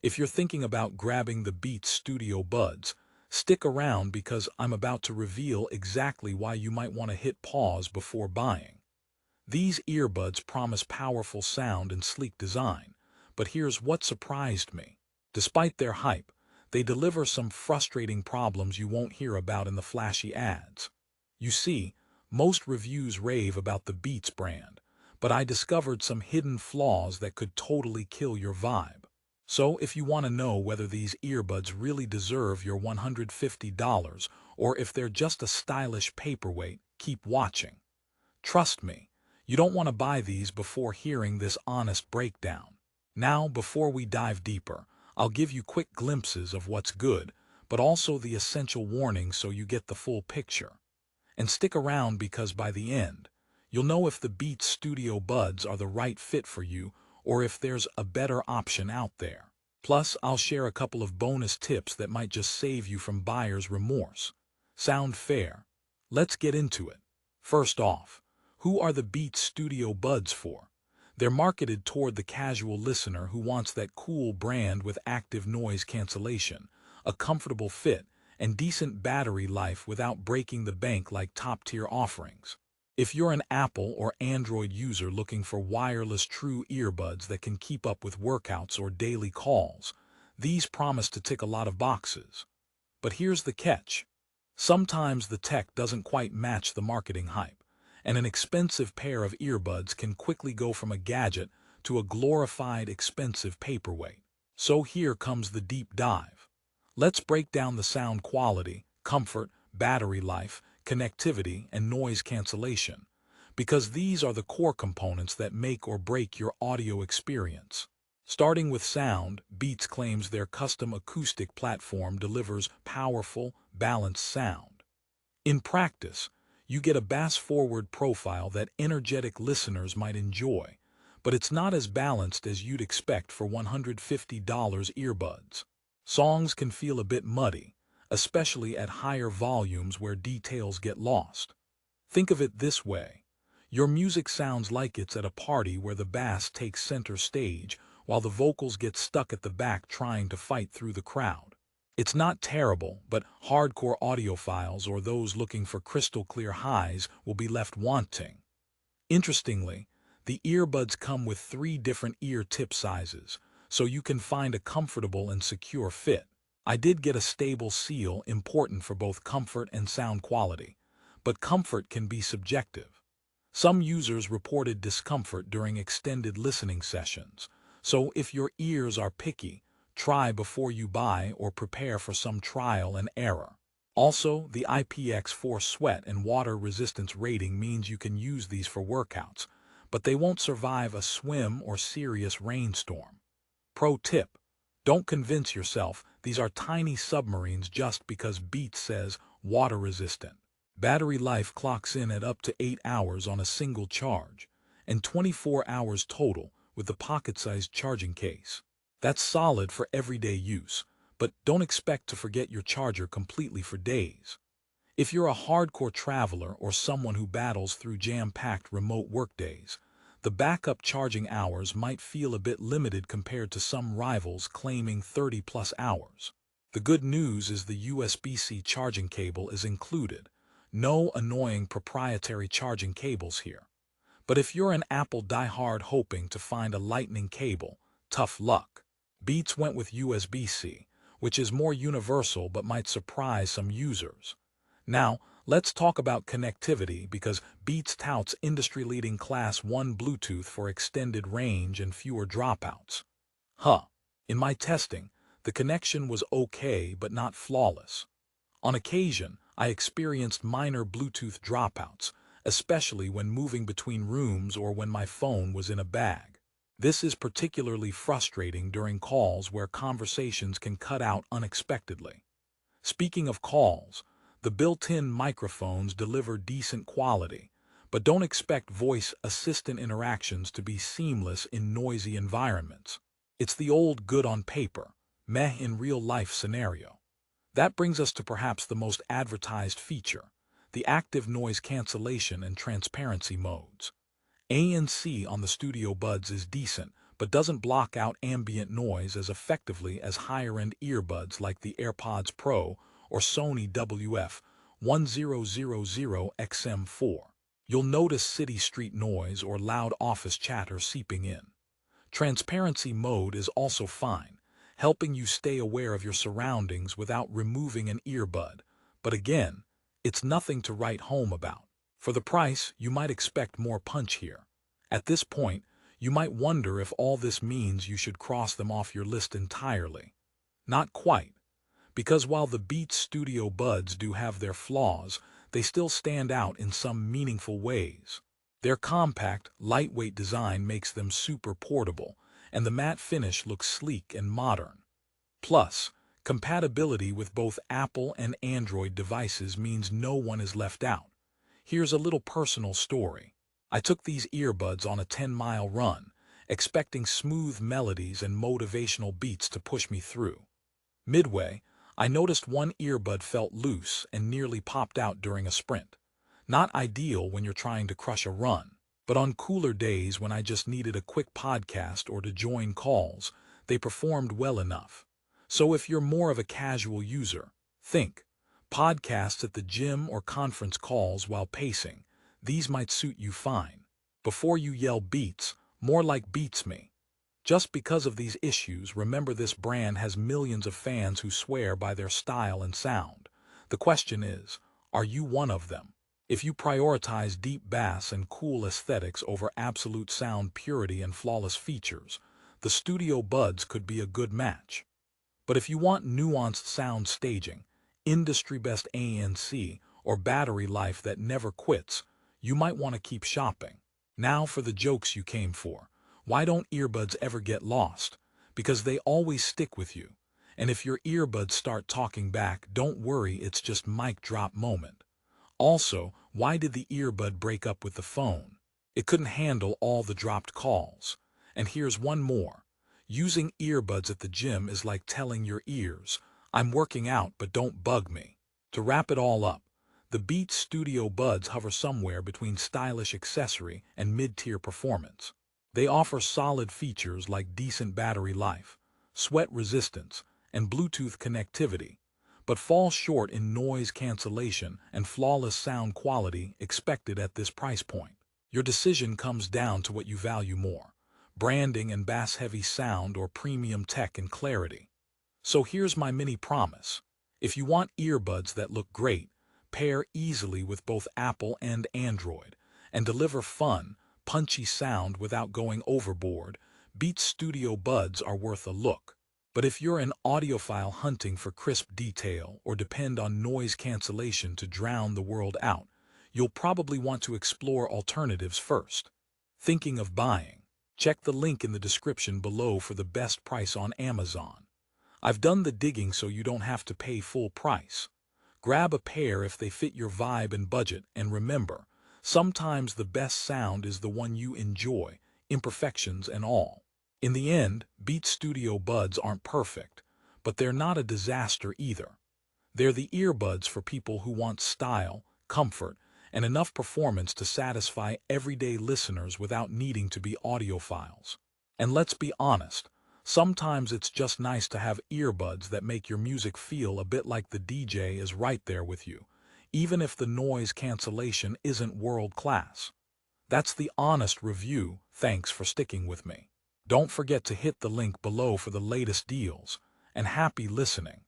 If you're thinking about grabbing the Beats Studio Buds, stick around because I'm about to reveal exactly why you might want to hit pause before buying. These earbuds promise powerful sound and sleek design, but here's what surprised me. Despite their hype, they deliver some frustrating problems you won't hear about in the flashy ads. You see, most reviews rave about the Beats brand, but I discovered some hidden flaws that could totally kill your vibe. So if you want to know whether these earbuds really deserve your $150 or if they're just a stylish paperweight, keep watching. Trust me, you don't want to buy these before hearing this honest breakdown. Now, before we dive deeper, I'll give you quick glimpses of what's good, but also the essential warnings so you get the full picture. And stick around because by the end, you'll know if the Beats Studio Buds are the right fit for you or if there's a better option out there. Plus, I'll share a couple of bonus tips that might just save you from buyer's remorse. Sound fair? Let's get into it. First off, who are the Beats Studio Buds for? They're marketed toward the casual listener who wants that cool brand with active noise cancellation, a comfortable fit, and decent battery life without breaking the bank like top-tier offerings. If you're an Apple or Android user looking for wireless true earbuds that can keep up with workouts or daily calls, these promise to tick a lot of boxes. But here's the catch. Sometimes the tech doesn't quite match the marketing hype, and an expensive pair of earbuds can quickly go from a gadget to a glorified expensive paperweight. So here comes the deep dive. Let's break down the sound quality, comfort, battery life, connectivity, and noise cancellation, because these are the core components that make or break your audio experience. Starting with sound, Beats claims their custom acoustic platform delivers powerful, balanced sound. In practice, you get a bass-forward profile that energetic listeners might enjoy, but it's not as balanced as you'd expect for $150 earbuds. Songs can feel a bit muddy, especially at higher volumes where details get lost. Think of it this way. Your music sounds like it's at a party where the bass takes center stage while the vocals get stuck at the back trying to fight through the crowd. It's not terrible, but hardcore audiophiles or those looking for crystal-clear highs will be left wanting. Interestingly, the earbuds come with 3 different ear tip sizes, so you can find a comfortable and secure fit. I did get a stable seal, important for both comfort and sound quality, but comfort can be subjective. Some users reported discomfort during extended listening sessions, so if your ears are picky, try before you buy or prepare for some trial and error. Also, the IPX4 sweat and water resistance rating means you can use these for workouts, but they won't survive a swim or serious rainstorm. Pro tip: don't convince yourself these are tiny submarines just because Beats says water resistant. Battery life clocks in at up to 8 hours on a single charge, and 24 hours total with the pocket-sized charging case. That's solid for everyday use, but don't expect to forget your charger completely for days. If you're a hardcore traveler or someone who battles through jam-packed remote workdays, the backup charging hours might feel a bit limited compared to some rivals claiming 30+ hours. The good news is the USB-C charging cable is included. No annoying proprietary charging cables here. But if you're an Apple diehard hoping to find a lightning cable, tough luck. Beats went with USB-C, which is more universal but might surprise some users. Now, let's talk about connectivity because Beats touts industry-leading Class 1 Bluetooth for extended range and fewer dropouts. In my testing, the connection was okay but not flawless. On occasion, I experienced minor Bluetooth dropouts, especially when moving between rooms or when my phone was in a bag. This is particularly frustrating during calls where conversations can cut out unexpectedly. Speaking of calls, the built-in microphones deliver decent quality, but don't expect voice assistant interactions to be seamless in noisy environments. It's the old good on paper, meh in real-life scenario. That brings us to perhaps the most advertised feature, the active noise cancellation and transparency modes. ANC on the Studio Buds is decent, but doesn't block out ambient noise as effectively as higher-end earbuds like the AirPods Pro or Sony WF-1000XM4. You'll notice city street noise or loud office chatter seeping in. Transparency mode is also fine, helping you stay aware of your surroundings without removing an earbud. But again, it's nothing to write home about. For the price, you might expect more punch here. At this point, you might wonder if all this means you should cross them off your list entirely. Not quite, because while the Beats Studio Buds do have their flaws, they still stand out in some meaningful ways. Their compact, lightweight design makes them super portable, and the matte finish looks sleek and modern. Plus, compatibility with both Apple and Android devices means no one is left out. Here's a little personal story. I took these earbuds on a 10-mile run, expecting smooth melodies and motivational beats to push me through. Midway, I noticed one earbud felt loose and nearly popped out during a sprint. Not ideal when you're trying to crush a run, but on cooler days when I just needed a quick podcast or to join calls, they performed well enough. So if you're more of a casual user, think podcasts at the gym or conference calls while pacing. These might suit you fine. Before you yell Beats, more like Beats Me. Just because of these issues, remember this brand has millions of fans who swear by their style and sound. The question is, are you one of them? If you prioritize deep bass and cool aesthetics over absolute sound purity and flawless features, the Studio Buds could be a good match. But if you want nuanced sound staging, industry-best ANC, or battery life that never quits, you might want to keep shopping. Now for the jokes you came for. Why don't earbuds ever get lost? Because they always stick with you. And if your earbuds start talking back, don't worry, it's just mic drop moment. Also, why did the earbud break up with the phone? It couldn't handle all the dropped calls. And here's one more. Using earbuds at the gym is like telling your ears, I'm working out but don't bug me. To wrap it all up, the Beats Studio Buds hover somewhere between stylish accessory and mid-tier performance. They offer solid features like decent battery life, sweat resistance, and Bluetooth connectivity, but fall short in noise cancellation and flawless sound quality expected at this price point. Your decision comes down to what you value more, branding and bass-heavy sound or premium tech and clarity. So here's my mini promise. If you want earbuds that look great, pair easily with both Apple and Android, and deliver fun, punchy sound without going overboard, Beats Studio Buds are worth a look. But if you're an audiophile hunting for crisp detail or depend on noise cancellation to drown the world out, you'll probably want to explore alternatives first. Thinking of buying? Check the link in the description below for the best price on Amazon. I've done the digging so you don't have to pay full price. Grab a pair if they fit your vibe and budget, and remember, sometimes the best sound is the one you enjoy, imperfections and all. In the end, Beats Studio Buds aren't perfect, but they're not a disaster either. They're the earbuds for people who want style, comfort, and enough performance to satisfy everyday listeners without needing to be audiophiles. And let's be honest, sometimes it's just nice to have earbuds that make your music feel a bit like the DJ is right there with you, even if the noise cancellation isn't world-class. That's the honest review. Thanks for sticking with me. Don't forget to hit the link below for the latest deals, and happy listening.